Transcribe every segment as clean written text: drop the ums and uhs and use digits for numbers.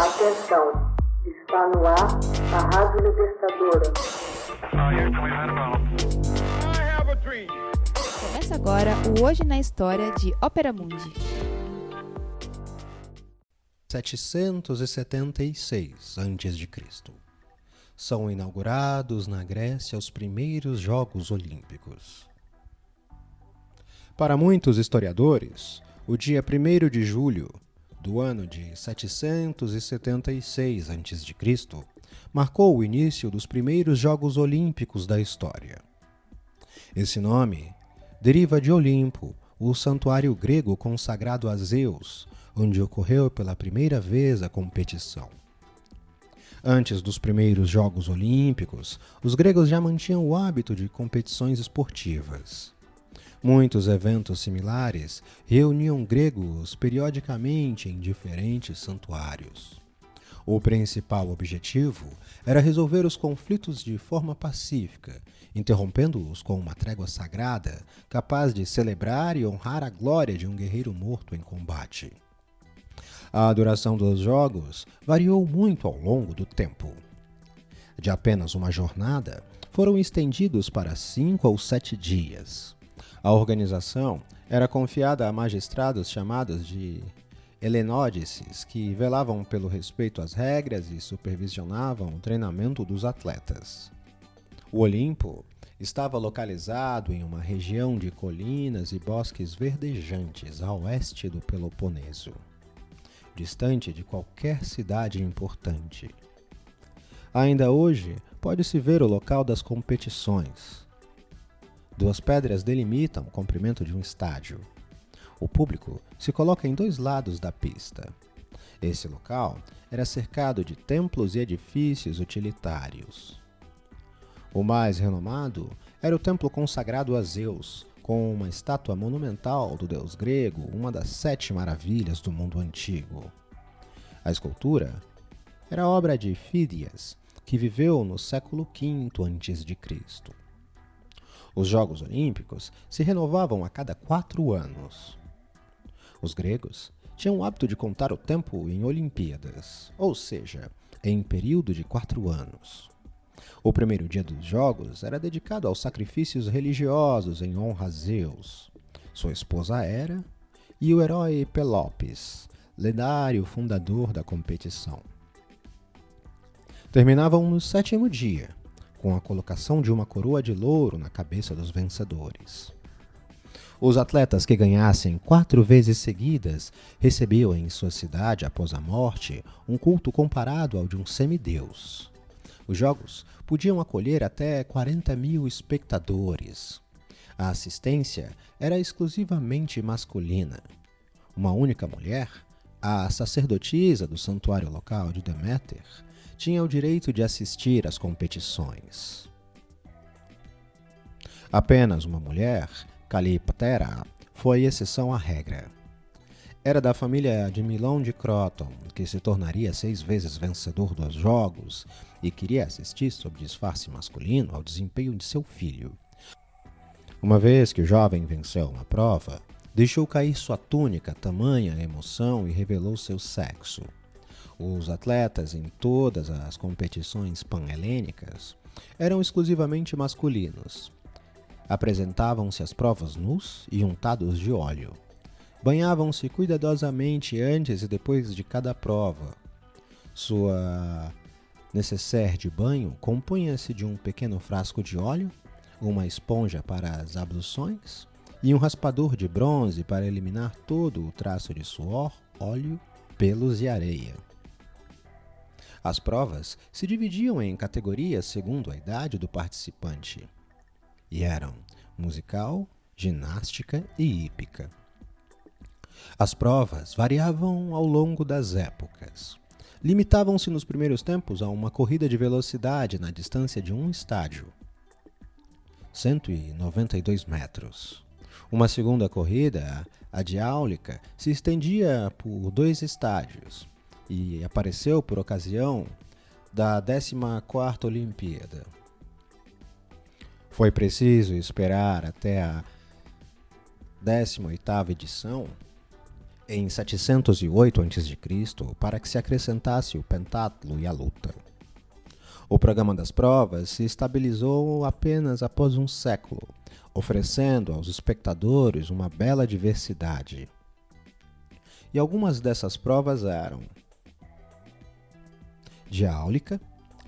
Atenção, está no ar a Rádio Libertadora. Começa agora o Hoje na História de Ópera Mundi. 776 a.C. São inaugurados na Grécia os primeiros Jogos Olímpicos. Para muitos historiadores, o dia 1º de julho do ano de 776 a.C. marcou o início dos primeiros Jogos Olímpicos da história. Esse nome deriva de Olimpo, o santuário grego consagrado a Zeus, onde ocorreu pela primeira vez a competição. Antes dos primeiros Jogos Olímpicos, os gregos já mantinham o hábito de competições esportivas. Muitos eventos similares reuniam gregos periodicamente em diferentes santuários. O principal objetivo era resolver os conflitos de forma pacífica, interrompendo-os com uma trégua sagrada capaz de celebrar e honrar a glória de um guerreiro morto em combate. A duração dos jogos variou muito ao longo do tempo. De apenas uma jornada, foram estendidos para 5 ou 7 dias. A organização era confiada a magistrados chamados de helenódices, que velavam pelo respeito às regras e supervisionavam o treinamento dos atletas. O Olimpo estava localizado em uma região de colinas e bosques verdejantes a oeste do Peloponeso, distante de qualquer cidade importante. Ainda hoje, pode-se ver o local das competições. 2 pedras delimitam o comprimento de um estádio. O público se coloca em 2 lados da pista. Esse local era cercado de templos e edifícios utilitários. O mais renomado era o templo consagrado a Zeus, com uma estátua monumental do deus grego, uma das 7 maravilhas do mundo antigo. A escultura era obra de Fídias, que viveu no século V a.C. Os Jogos Olímpicos se renovavam a cada 4 anos. Os gregos tinham o hábito de contar o tempo em Olimpíadas, ou seja, em período de 4 anos. O primeiro dia dos Jogos era dedicado aos sacrifícios religiosos em honra a Zeus, sua esposa Hera e o herói Pelopes, lendário fundador da competição. Terminavam no 7º dia, com a colocação de uma coroa de louro na cabeça dos vencedores. Os atletas que ganhassem 4 vezes seguidas recebiam em sua cidade, após a morte, um culto comparado ao de um semideus. Os jogos podiam acolher até 40.000 espectadores. A assistência era exclusivamente masculina. Uma única mulher, a sacerdotisa do santuário local de Deméter, tinha o direito de assistir às competições. Apenas uma mulher, Caliptera, foi exceção à regra. Era da família de Milão de Croton, que se tornaria 6 vezes vencedor dos Jogos e queria assistir sob disfarce masculino ao desempenho de seu filho. Uma vez que o jovem venceu uma prova, deixou cair sua túnica, tamanha emoção, e revelou seu sexo. Os atletas em todas as competições pan-helênicas eram exclusivamente masculinos. Apresentavam-se às provas nus e untados de óleo. Banhavam-se cuidadosamente antes e depois de cada prova. Sua nécessaire de banho compunha-se de um pequeno frasco de óleo, uma esponja para as abluções e um raspador de bronze para eliminar todo o traço de suor, óleo, pelos e areia. As provas se dividiam em categorias segundo a idade do participante, e eram musical, ginástica e hípica. As provas variavam ao longo das épocas. Limitavam-se nos primeiros tempos a uma corrida de velocidade na distância de um estádio, 192 metros. Uma segunda corrida, a de áulica, se estendia por 2 estádios e apareceu por ocasião da 14ª Olimpíada. Foi preciso esperar até a 18ª edição em 708 a.C. para que se acrescentasse o pentatlo e a luta. O programa das provas se estabilizou apenas após um século, oferecendo aos espectadores uma bela diversidade. E algumas dessas provas eram diáulica,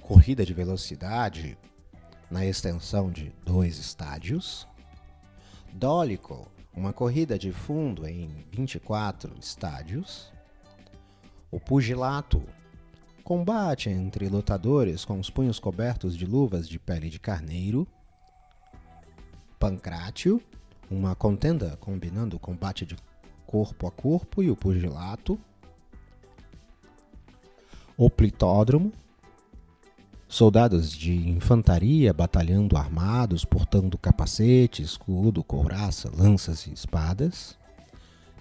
corrida de velocidade na extensão de 2 estádios, dólico, uma corrida de fundo em 24 estádios, o pugilato, combate entre lutadores com os punhos cobertos de luvas de pele de carneiro, pancrátio, uma contenda combinando o combate de corpo a corpo e o pugilato, o plitódromo, soldados de infantaria batalhando armados, portando capacete, escudo, couraça, lanças e espadas,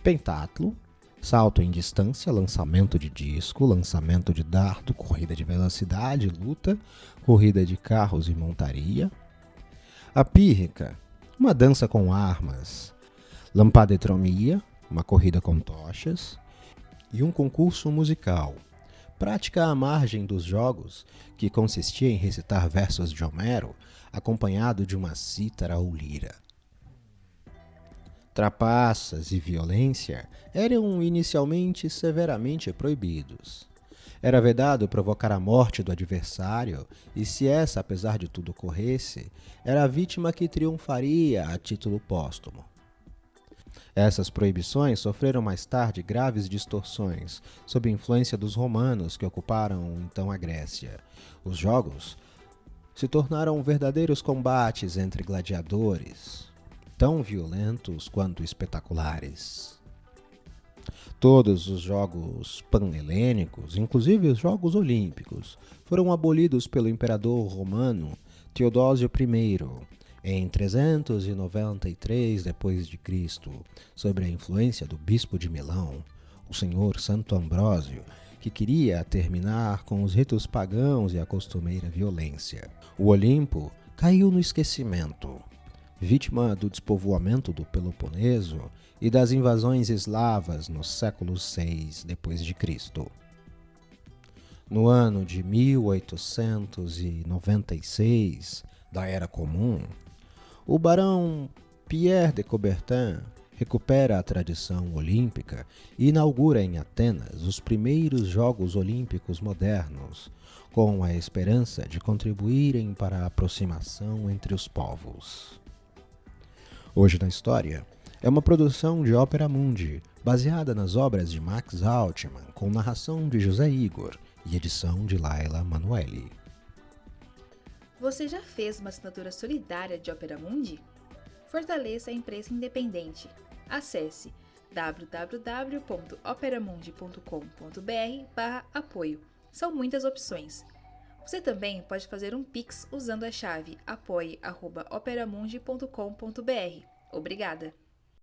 pentatlo, salto em distância, lançamento de disco, lançamento de dardo, corrida de velocidade, luta, corrida de carros e montaria, a pírrica, uma dança com armas, lampadetromia, uma corrida com tochas, e um concurso musical, prática à margem dos jogos, que consistia em recitar versos de Homero, acompanhado de uma cítara ou lira. Trapaças e violência eram inicialmente severamente proibidos. Era vedado provocar a morte do adversário, e se essa, apesar de tudo, ocorresse, era a vítima que triunfaria a título póstumo. Essas proibições sofreram mais tarde graves distorções, sob influência dos romanos que ocuparam então a Grécia. Os jogos se tornaram verdadeiros combates entre gladiadores, tão violentos quanto espetaculares. Todos os jogos panhelênicos, inclusive os Jogos Olímpicos, foram abolidos pelo imperador romano Teodósio I em 393 d.C., sob a influência do bispo de Milão, o senhor Santo Ambrósio, que queria terminar com os ritos pagãos e a costumeira violência. O Olimpo caiu no esquecimento, vítima do despovoamento do Peloponeso e das invasões eslavas no século VI d.C. No ano de 1896 da Era Comum, o barão Pierre de Coubertin recupera a tradição olímpica e inaugura em Atenas os primeiros Jogos Olímpicos modernos, com a esperança de contribuírem para a aproximação entre os povos. Hoje na História é uma produção de Opera Mundi, baseada nas obras de Max Altman, com narração de José Igor e edição de Laila Manoeli. Você já fez uma assinatura solidária de Opera Mundi? Fortaleça a imprensa independente. Acesse www.operamundi.com.br/apoio. São muitas opções. Você também pode fazer um Pix usando a chave apoie@operamundi.com.br. Obrigada!